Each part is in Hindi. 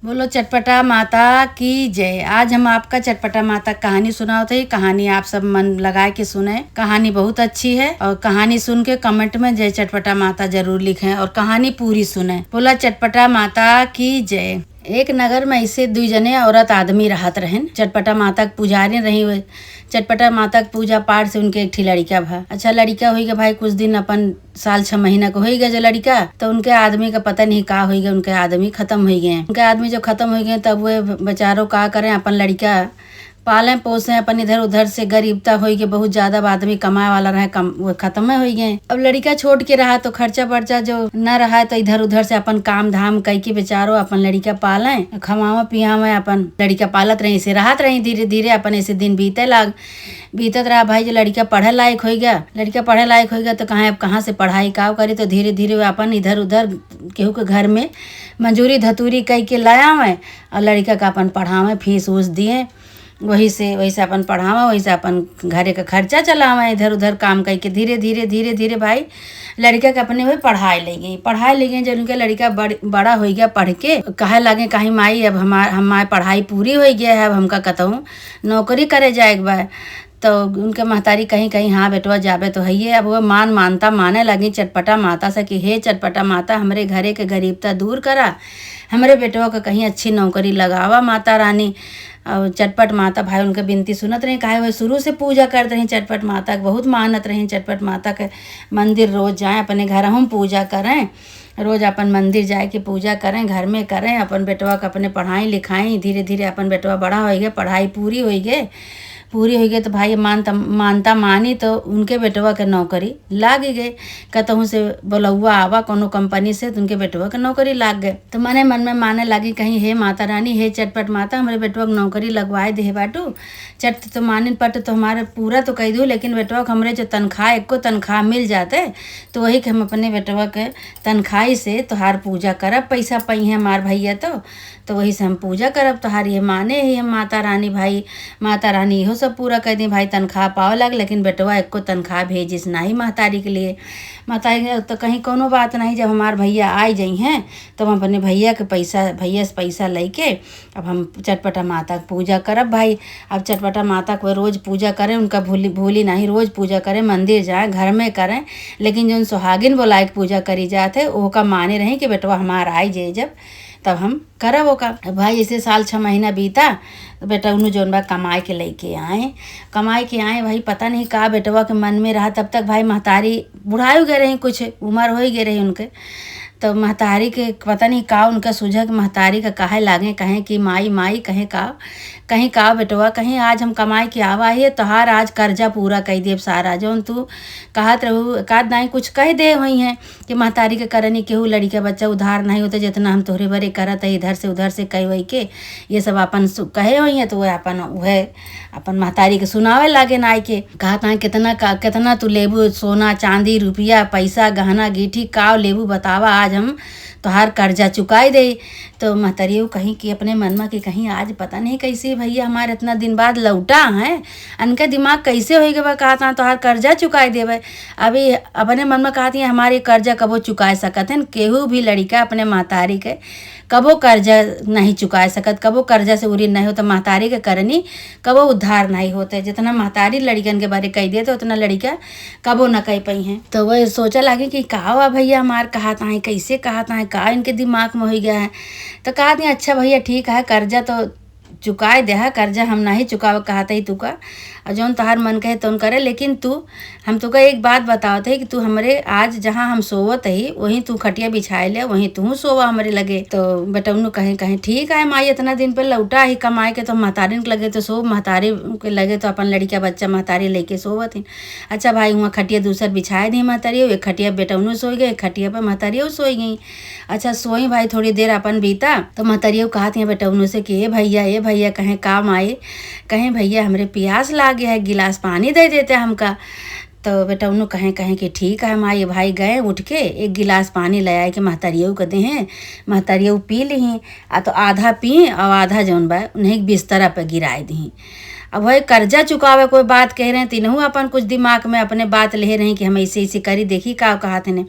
बोलो चटपटा माता की जय। आज हम आपका चटपटा माता कहानी सुनाते हैं। कहानी आप सब मन लगा के सुने। कहानी बहुत अच्छी है और कहानी सुन के कमेंट में जय चटपटा माता जरूर लिखें और कहानी पूरी सुने। बोला चटपटा माता की जय। एक नगर में ऐसे दुई जने औरत आदमी रहत रहन। चटपटा माता के पुजारी रही हुए। चटपटा माता के पूजा पाठ से उनके एक ठी लड़का भा। अच्छा लड़का हो गया भाई, कुछ दिन अपन साल 6 महीना को हो गया जो लड़का, तो उनके आदमी का पता नहीं का हो गया, उनके आदमी खत्म हो गए। उनके आदमी जो खत्म हो गए तब वे बेचारों का करें, अपन लड़का पालें पोसें, अपन इधर उधर से गरीबता हो गई, बहुत ज्यादा आदमी कमाए वाला रहे, वो खत्म हो गए। अब लड़का छोड़ के रहा तो खर्चा पर्चा जो न रहा तो इधर उधर से अपन काम धाम कई के बेचारो अपन लड़का पालें, खमावा पियावा, अपन लड़का पालत रही से राहत रही। धीरे धीरे अपन ऐसे दिन बीतत रहा भाई। जो लड़का पढ़े लायक हो गया, लड़का पढ़े लायक हो गया तो कहाँ से पढ़ाई का करी, तो धीरे धीरे वो अपन इधर उधर केहू के घर में मंजूरी धतूरी कई के लाया हुए और लड़का का अपन पढ़ावे, फीस उस दिए, वही से अपन पढ़ावा, वही से अपन घरे का खर्चा चलावा, इधर उधर काम करके धीरे धीरे भाई लड़का के अपने वही पढ़ाई ले गई। जब उनके लड़का बड़ा हो गया, पढ़ के कहे लगे कहीं माई अब हमारी पढ़ाई पूरी हो गया है, अब हमका कहूँ नौकरी करे जाएगा बा। तो उनके महतारी कहीं कहीं हाँ बेटवा जाबे तो है। अब वो मानता माने लगी चटपटा माता से कि हे चटपटा माता, हमरे घरे के गरीबता दूर करा, हमरे बेटवा को कहीं अच्छी नौकरी लगावा माता रानी। और चटपट माता भाई उनके विनती सुनत रही, काहे वो शुरू से पूजा करते रही चटपट माता के, बहुत मानत रही चटपट माता के। मंदिर रोज जाएं, अपने घर हम पूजा करें, रोज अपन मंदिर जाए के पूजा करें, घर में करें, अपन बेटवा को अपने पढ़ाई लिखाई। धीरे धीरे अपन बेटवा बड़ा हो गया, पढ़ाई पूरी हो गई तो भाई मानता मानी तो उनके बेटवा के नौकरी लाग गए। कतहूँ से बोलौआ आवा कोनो कंपनी से तो उनके बेटवा के नौकरी लाग गए। तो मन में माने लगी कहीं हे माता रानी, हे चटपट माता, हमारे बेटवा को नौकरी लगवाए दे बाटू। चट तो माने पट तो हमारे पूरा तो कह दूँ, लेकिन बेटवा को हमारे जो तनख्वाह एको तनख्वाह मिल जाते तो वही के हम अपने बेटवा के तनख्वाही से तोहार पूजा करब, पैसा पई है हमार भैया तो वही से हम पूजा करब तोहार। ये माने ही हम माता रानी भाई, माता रानी इहो सब पूरा कर दी भाई, तनख्वाह पावे लग, लेकिन बेटवा एको तनख्वाह भेजिस नहीं महतारी के लिए। महतारी तो कहीं कोनो बात नहीं, जब हमार भैया आई जाइ हैं तो हम अपने भैया से पैसा लेके अब हम चटपटा माता की पूजा करब भाई। अब चटपटा माता को रोज़ पूजा करें, उनका भूली नहीं, रोज़ पूजा करें, मंदिर जाए, घर में करें, लेकिन जो सुहागिन बोलाए के पूजा करी जाते ओका माने रही कि बेटवा हमार आई जाए जब तब हम करब ओका। भाई ऐसे साल 6 महीना बीता तो बेटा उन्होंने जौन बा कमाए के आए भाई। पता नहीं का बेटवा के मन में रहा, तब तक भाई महतारी बुढ़ाई गए रही, कुछ उम्र हो गई रही उनके। तो महतारी के पता नहीं का उनका सूझा कि महतारी का काहे लागे, कहें कि माई कहीं का बेटवा, कहीं आज हम कमाए के आवा है तोहार आज कर्जा पूरा कह देव सारा, जौन तू कहत रहू एकाद नहीं कुछ कह दे हुई हैं कि महतारी के करनी केहू लड़ी के बच्चा उधार नहीं होते, जितना हम तोहरे भरे करत है इधर से उधर से कह वही के ये सब अपन कहे हुई हैं। तो वह अपन महतारी के सुनावे लागे नाई के कहत है कितना तू लेबू, सोना चांदी रुपया पैसा गहना गीठी का लेबू बतावा, आज हम तोहार कर्जा चुकाई दे। तो महतरियो कहीं कि अपने मन में कि कहीं आज पता नहीं कैसे भैया हमारे इतना दिन बाद लौटा है, उनका दिमाग कैसे हो गया, कहता तोहार कर्जा चुकाई देवे। अभी अपने मन में कहती है हमारे कर्जा कबो चुकाए सकत है, केहू भी लड़का अपने महतारी के कबो कर्जा नहीं चुकाए सकत, कबो कर्जा से उरी नहीं होता, महतारी के करनी कबो उद्धार नहीं होते। जितना महतारी लड़कन के बारे कह दिए तो उतना लड़का कबो न कह पाई हैं। तो वह सोचा लगे कि कहा भैया हमार कहता है, कैसे कहता है, का इनके दिमाग में हो गया है। तो कहा दिया अच्छा भैया ठीक है, कर्जा तो चुकाए दे है, कर्जा हम नहीं चुकाव कहते ही तू का, और जौन तोहार मन कहे तो करे, लेकिन हम तुका एक बात बतावत है कि तू हमरे आज जहाँ हम सोवत ही वहीं तू खटिया बिछाए ले, वहीं तू सोवा हमरे लगे। तो बेटौनु कहे ठीक है माई, इतना दिन पे लौटा ही कमाए के तो महतारी के लगे तो सो, महतारी के लगे तो अपन लड़का बच्चा महतारी लेके सोवत ही। अच्छा भाई वहाँ खटिया दूसर बिछाए दी महतारी, एक खटिया बेटौनु सोई गए, खटिया पर महतारी सोई गई। अच्छा सोई भाई थोड़ी देर अपन बीता तो महतारी कहत है बेटौनु से कि ए भैया कहें काम आए, कहें भैया हमरे प्यास लाग गया है, गिलास पानी दे देते हमका। तो बेटौनु कहें कि ठीक है माई। भाई गए उठ के एक गिलास पानी ले आए कि महतारियों को दें, महतारियों पी ली, आ तो आधा पी और आधा जौन बा उन्हें बिस्तरा पर गिराए दी। अब वही कर्जा चुकावे कोई बात कह रहे हैं तीनों अपन कुछ दिमाग में अपने बात ले रहे हैं कि हम ऐसे ऐसे करी देखी का कहा थे ने।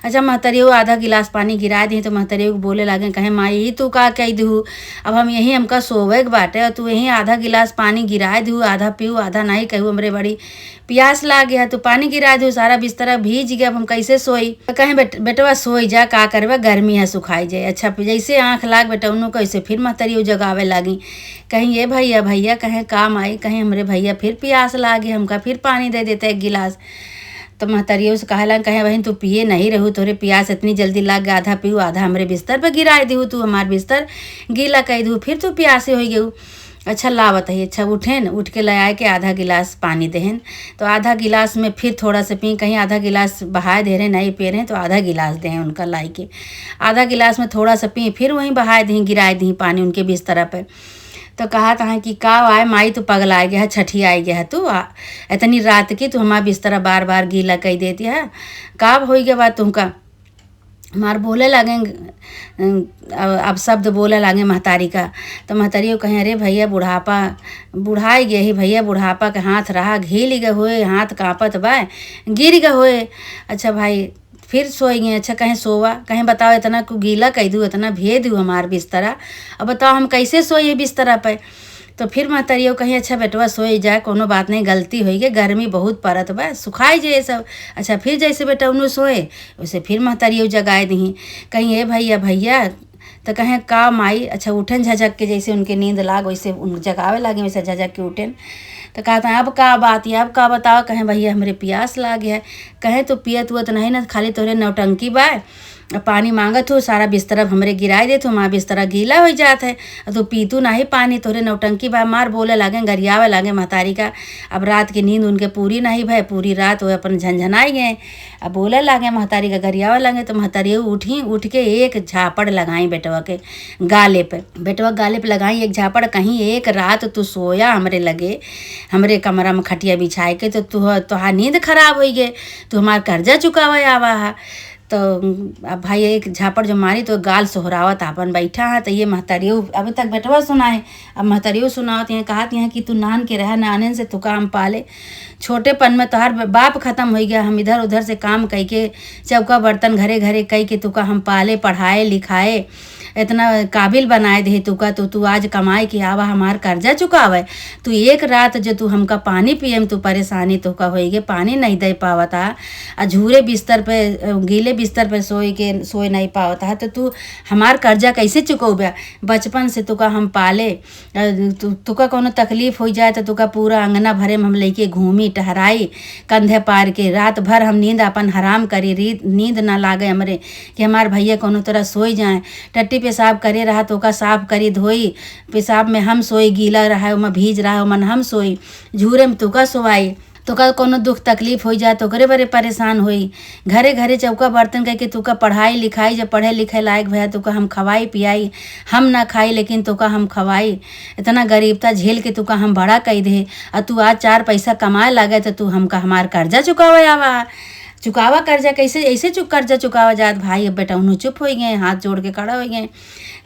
अच्छा महतरियो आधा गिलास पानी गिरा दी तो महतरियो बोले लागे कहे माई ही तू का कह दू, अब हम यही हमका सोवे के बाटे और तू यहीं आधा गिलास पानी गिरा दू, आधा पीऊ आधा नहीं कहू, हमरे बड़ी प्यास लाग गया तो पानी गिरा दू, सारा बिस्तरा भीज गया, अब हम कैसे सोई। कहें बेटवा सोई जा का करवा गर्मी है सुखाई जाए। अच्छा जैसे आँख लाग बेटा उन्हों कैसे फिर महतरियो जगावे लागी कहीं ये भैया भैया कहें काम आई, कहें हमरे भैया फिर प्यास लागे हमका फिर पानी दे देते एक गिलास। तो महतरियों से कहला कहे बहन तू पिए नहीं रहू, तोरे प्यास इतनी जल्दी लाग गया, आधा पीऊ आधा हमरे बिस्तर पर गिरा दू, तू हमार बिस्तर गीला कह दू फिर तू प्यासे हो गऊ। अच्छा लावत है। अच्छा उठे न उठ के ले आए के आधा गिलास पानी देहन तो आधा गिलास में फिर थोड़ा सा पी, कहीं आधा गिलास बहा दे रहे नहीं पी रहे तो आधा गिलास दें उनका लाई के, आधा गिलास में थोड़ा सा पी फिर वहीं बहा दी गिराए दी पानी उनके बिस्तर पर। तो कहा था कि का आए माई तू पगल आ गया है, छठी आ गया है तू इतनी रात की तू हमारा बिस्तर बार बार गीला कह देती है, काब हो गया बात तुमका। हमार बोले लगे अब शब्द बोले लगे महतारी का। तो महतारियों कहें अरे भैया बुढ़ापा बुढ़ाई गए ही भैया, बुढ़ापा के हाथ रहा घील गए हुए हाथ कांपत बा गिर गए हुए। अच्छा भाई फिर सोएंगे। अच्छा कहें सोवा, कहें बताओ इतना को गीला कह दूँ इतना भेद दूँ हमार बिस्तरा, अब बताओ हम कैसे सोइए बिस्तरा पे। तो फिर महतरियो कहीं अच्छा बेटवा सोई जाए कोनो बात नहीं गलती होई गई गर्मी बहुत पड़त बा सुखाई जाए सब। अच्छा फिर जैसे बेटा उन्हों सोए वैसे फिर महतरियो जगाए दी कहीं ये भैया भैया तो कहें का माई। अच्छा उठन झझक के जैसे उनके नींद लाग वैसे उन जगावे लागे वैसे झझक के उठेन। तो कहता है अब का बात है अब का बताओ, कहें भैया हमरे प्यास लाग है। कहें तो पियत हुआ तो नहीं ना खाली तोरे नौटंकी बा, पानी मांगत हो सारा बिस्तर हमरे गिराए दे तो हमारा बिस्तरा गीला हो जात है, तो पीतू नहीं पानी तोरे नौटंकी बा। मार बोले लागे गरियावे लागे महतारी का। अब रात की नींद उनके पूरी नहीं भय, पूरी रात वो अपन झंझनाई गए। अब बोले लागे महतारी का गरियावे लागे तो महतारी उठ के एक झापड़ लगाई बेटवा के गाले पे, बेटवा गाले पे लगाई एक झापड़। कहीं एक रात तू सोया हमरे लगे हमरे कमरा में खटिया बिछाए के तो तुहार नींद खराब हो गए, तू हमार कर्जा चुकावे आवा है। तो अब भाई एक झापड़ जो मारी तो गाल सोहरावत आपन बैठा है। तो ये महतरियो अभी तक बेटवा सुना है, अब महतरियो सुनावत हैं कहत हैं कि तू नान के रहा नानन से तू काम पाले, छोटेपन में तोहार बाप खत्म हो गया, हम इधर उधर से काम कह के चौका बर्तन घरे घरे कह के तुका हम पाले पढ़ाए लिखाए इतना काबिल बनाए दे तुका, तो तू आज कमाए कि आवा हमार कर्जा चुकावे। तू एक रात जो तू हमका पानी पिए में तू परेशानी तुका होई गे, पानी नहीं दे पावता झूरे बिस्तर पे गीले बिस्तर पे सोए नहीं पावता है, तो तू हमार कर्जा कैसे चुकौबे। बचपन से तुका हम पाले तुका कोनो तकलीफ हो जाए तो तुका पूरा अंगना भरे में हम लेके घूमी टहराई कंधे पार के, रात भर हम नींद अपन हराम करी नींद ना लागे हमरे कि हमार भैया कोनो तरह सोई जाए। टट्टी पेशाब करे रहा तो का साफ करी धोई, पेशाब में हम सोई गीला रहा उमा भीज रहा उमन हम सोई, झूरे में तुका सोवाई। तो का कोनो दुख तकलीफ हो जाए तो करे बड़े परेशान होई। घरे घरे चौका बर्तन कह के तुका पढ़ाई लिखाई जब पढ़े लिखे लायक भैया तुका हम खवाई पियाई, हम ना खाई लेकिन तुका हम खवाई, इतना गरीबता झेल के तुका हम बड़ा कही दे। और तू आज 4 पैसा कमाए लागे तो तू हमका हमार कर्जा चुकावे आवा, चुकावा कर्जा कैसे ऐसे कर्जा चुकावा जात। भाई अब बेटा उन्हों चुप हो गए हाथ जोड़ के खड़ा हो गए,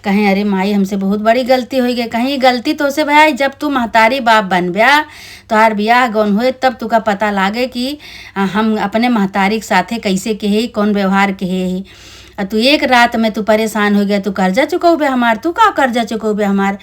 कहें अरे माई हमसे बहुत बड़ी गलती हो गई। कहीं गलती तो से भाई जब तू महतारी बाप बन ब्या तोहार ब्याह गौन हुए तब तुका पता लागे कि हम अपने महतारी के साथे कैसे कहे कौन व्यवहार कहे ही। तू एक रात में तू परेशान हो गया तू कर्जा चुकौबे हमार, तू का कर्जा चुकौबे हमार।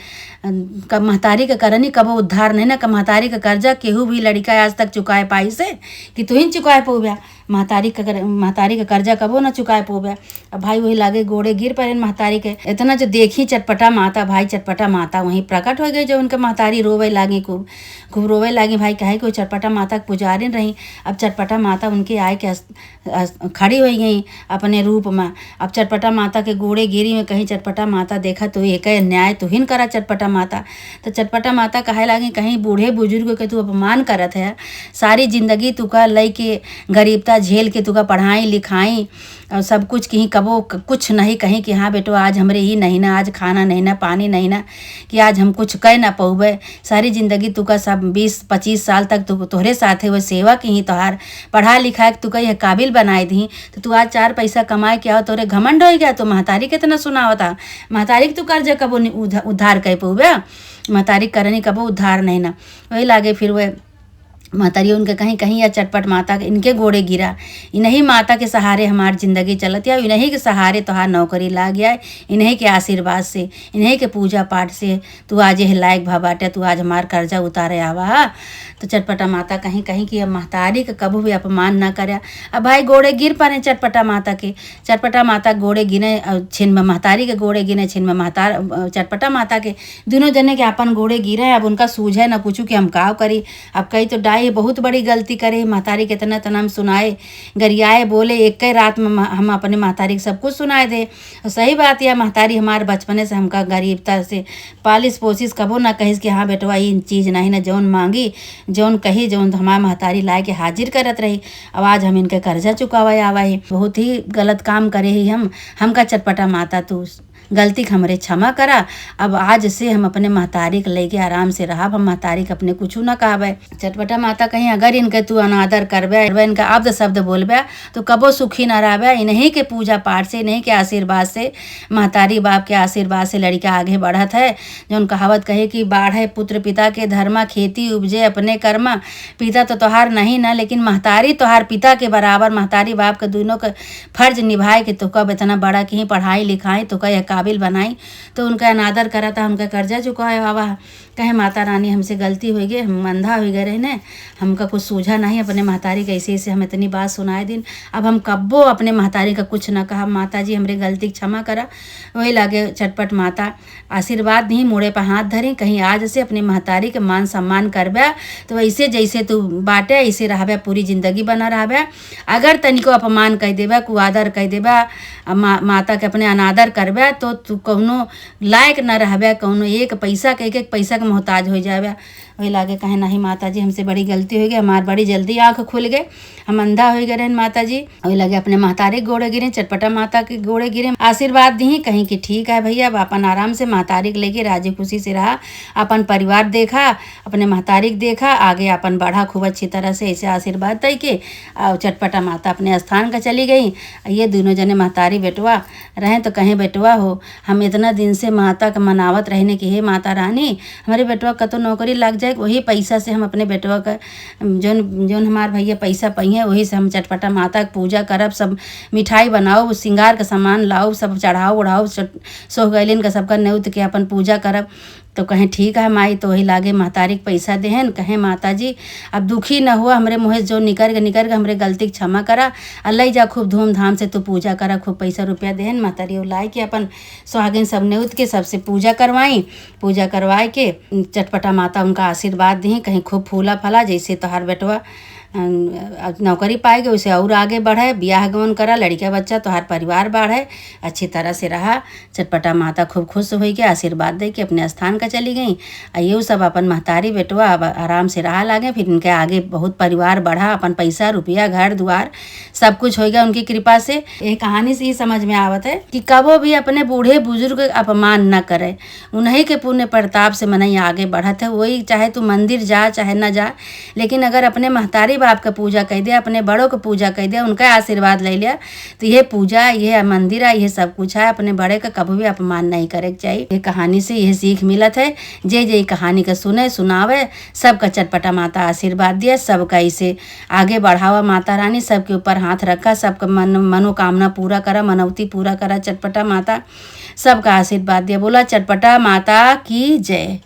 महतारी का करनी कबो उद्धार नहीं ना, महतारी का कर्जा केहू भी लड़का आज तक चुकाए पाई से कि तू ही चुकाए पोबे, महतारी का कर्जा कबो ना चुकाए पोबे। अब भाई वही लागे गोड़े गिर पड़े महतारी के। इतना जो देखी चटपटा माता, भाई चटपटा माता वहीं प्रकट हो गई जो उनके महतारी रोवे लागी खूब खूब रोवे लागी। भाई कहे कोई चटपटा माता पुजारी रही। अब चटपटा माता उनके आए के खड़ी हो गई अपने रूप में। अब चटपटा माता के गोड़े गिरी में कहीं चटपटा माता देखा तो एक न्याय तू ही करा चटपटा माता। तो चटपटा माता कहे लागी कहीं बूढ़े बुजुर्ग के तू अपमान करत है, सारी जिंदगी तुका लई के गरीबता झेल के तुका पढ़ाई लिखाई और सब कुछ कहीं कबो कुछ नहीं कहीं कि हाँ बेटो आज हमरे ही नहीं ना, आज खाना नहीं ना पानी नहीं ना, कि आज हम कुछ कह ना पौबे। सारी जिंदगी तुका सब 20-25 साल तक तोहरे साथे वो सेवा की ही तोहार पढ़ा लिखा के तुका यह काबिल बनाए दी, तो तू आज 4 पैसा कमाए के आओ तोरे घमंड हो गया। तो महतारी कितना सुनावता, महतारी के तू कर्जा कबो उद्धार कह पौबे। महतारी करनी कबो उद्धार नहीं ना। वही लागे फिर वह महतारी उनके कहीं कहीं या चटपट माता के इनके गोड़े गिरा। इन्हीं माता के सहारे हमारी ज़िंदगी चलत या इन्हीं के सहारे तोहार नौकरी लाग गया है। इन्हीं के आशीर्वाद से, इन्हीं के पूजा पाठ से तू आज यह लायक भा बाटे, तू आज हमार कर्जा उतारे आवा। तो चटपटा माता कहीं कहीं की अब महतारी का कभी भी अपमान ना करे। अब भाई गोड़े गिर पाने चटपटा माता के, चटपटा माता गोड़े गिने, छिन में महतारी के गोड़े गिने, छिन में चटपटा माता के दोनों जने के अपन गोड़े गिरे। अब उनका सूझे ना पूछू कि हम का करी। अब कई तो ये बहुत बड़ी गलती करे। महतारी के तना तना हम सुनाए, गरियाए, बोले एक ही रात में हम अपने महतारी को सब कुछ सुनाए दे। सही बात है, महतारी हमारे बचपने से हमका गरीबता से पालिश पोसिस कबो ना कहिस कि हाँ बेटवा ये चीज़ नहीं ना, जौन मांगी जौन कही जौन हमारे महतारी लाए के हाजिर करत रही। अब आज हम इनके कर्जा चुकावे आवा ही, बहुत ही गलत काम करे ही हमका चटपटा माता तू गलती हमरे क्षमा करा। अब आज से हम अपने महतारी के लेके आराम से रहा। हम महतारी के अपने कुछ ना कहबे। चटपटा माता कहीं अगर इनके तू अनादर करबे, इनका अब्द शब्द बोलबे तो कबो सुखी न रहबे। इन्हीं के पूजा पाठ से, इन्हीं के आशीर्वाद से, महतारी बाप के आशीर्वाद से लड़का आगे बढ़त है। जौन कहावत कहे कि बाढ़े पुत्र पिता के धर्मा, खेती उपजे अपने कर्मा। पिता तो तोहार नहीं ना, लेकिन महतारी तोहार पिता के बराबर, महतारी बाप के दोनों का फर्ज निभाए कि तो कब इतना बड़ा कहीं पढ़ाई लिखाई तो कहीं काबिल बनाई, तो उनका अनादर करा था, उनका कर्जा चुकाए बाबा। कहे माता रानी हमसे गलती हो गई, हम अंधा हो गए रहने, हमका कुछ सूझा नहीं। अपने महतारी कैसे ऐसे हम इतनी बात सुनाए दिन। अब हम कब्बो अपने महतारी का कुछ ना कहा। माता जी हमरे गलती क्षमा करा। वही लागे चटपट माता आशीर्वाद नहीं, मोड़े पर हाथ धरी। कहीं आज से अपने महतारी के मान सम्मान करबे तो ऐसे जैसे तू बाटे ऐसे रहबे, पूरी जिंदगी बना रहबे। अगर तनिको अपमान कह देबे, कुआदर कह देबे, माता के अपने अनादर करबे तो तू कौनो लायक न रहबे, कौनो एक पैसा के एक पैसा के मोहताज हो जाबे। वही लागे कहे नहीं माता जी हमसे बड़ी गलती हो गई, हमार बड़ी जल्दी आँख खुल गए, हम अंधा हो गए रहन माता जी। वही लगे अपने महतारी गोड़े गिरे, चटपटा माता के गोड़े गिरे, आशीर्वाद दी कहीं कि ठीक है भैया। अब अपन आराम से महतारी के लेके राजी खुशी से रहा, अपन परिवार देखा, अपने महतारी देखा, आगे अपन बढ़ा खूब अच्छी तरह से। ऐसे आशीर्वाद दे के और चटपटा माता अपने स्थान का चली गई। ये दोनों जने महतारी बेटवा रहें तो कहें बेटवा हो, हम इतना दिन से माता का मनावत रहने की, हे माता रानी हमारे बेटवा का तो नौकरी लग जाए, वही पैसा से हम अपने बेटवा का जौन जौन हमार भैया पैसा पहिए वही से हम चटपटा माता की पूजा करब। सब मिठाई बनाओ, श्रृंगार का सामान लाओ, सब चढ़ाओ उड़ाओ, सोहगैलिन का सबका न्योत के अपन पूजा करब। तो कहें ठीक है माई। तो वही लागे महतारी के पैसा देहन, कहें माता जी अब दुखी न हुआ, हमरे मुँह जो निकर के हमरे गलती की क्षमा करा। अल्लाह जा खूब धूमधाम से तू पूजा करा, खूब पैसा रुपया देहन। महतारी लाए के अपन सुहागिन सब न्योत के सबसे पूजा करवाई। पूजा करवाए के चटपटा माता उनका आशीर्वाद दी, कहीं खूब फूला फला जैसे तोहार बेटवा नौकरी पाएगी उसे और आगे बढ़े, ब्याह गमन करा, लड़का बच्चा तोहार परिवार बढ़े, अच्छी तरह से रहा। चटपटा माता खूब खुश हुई के आशीर्वाद दे के अपने स्थान का चली गई। ये सब अपन महतारी बेटवा अब आराम से रहा लागे। फिर इनके आगे बहुत परिवार बढ़ा, अपन पैसा रुपया घर द्वार सब कुछ हो गया उनकी कृपा से। ये कहानी से ही समझ में आवत है कि कबो भी अपने बूढ़े बुजुर्ग अपमान न करे, उन्हीं के पुण्य प्रताप से मनई आगे बढ़त है। वही चाहे तू मंदिर जा चाहे न जा, लेकिन अगर अपने महतारी बाप का पूजा कह दे, अपने बड़ों को पूजा कह दे, उनका आशीर्वाद ले लिया तो ये पूजा, ये मंदिर है, ये सब कुछ है। अपने बड़े का कभी भी अपमान नहीं करे चाहिए। ये कहानी से यह सीख मिलत है। जे कहानी का सुने सुनावे सबका चटपटा माता आशीर्वाद दिया, सबका इसे आगे बढ़ावा। माता रानी सबके ऊपर हाथ रखा, सबका मनोकामना पूरा करा, मनौती पूरा करा। चटपटा माता सबका आशीर्वाद दिया। बोला चटपटा माता की जय।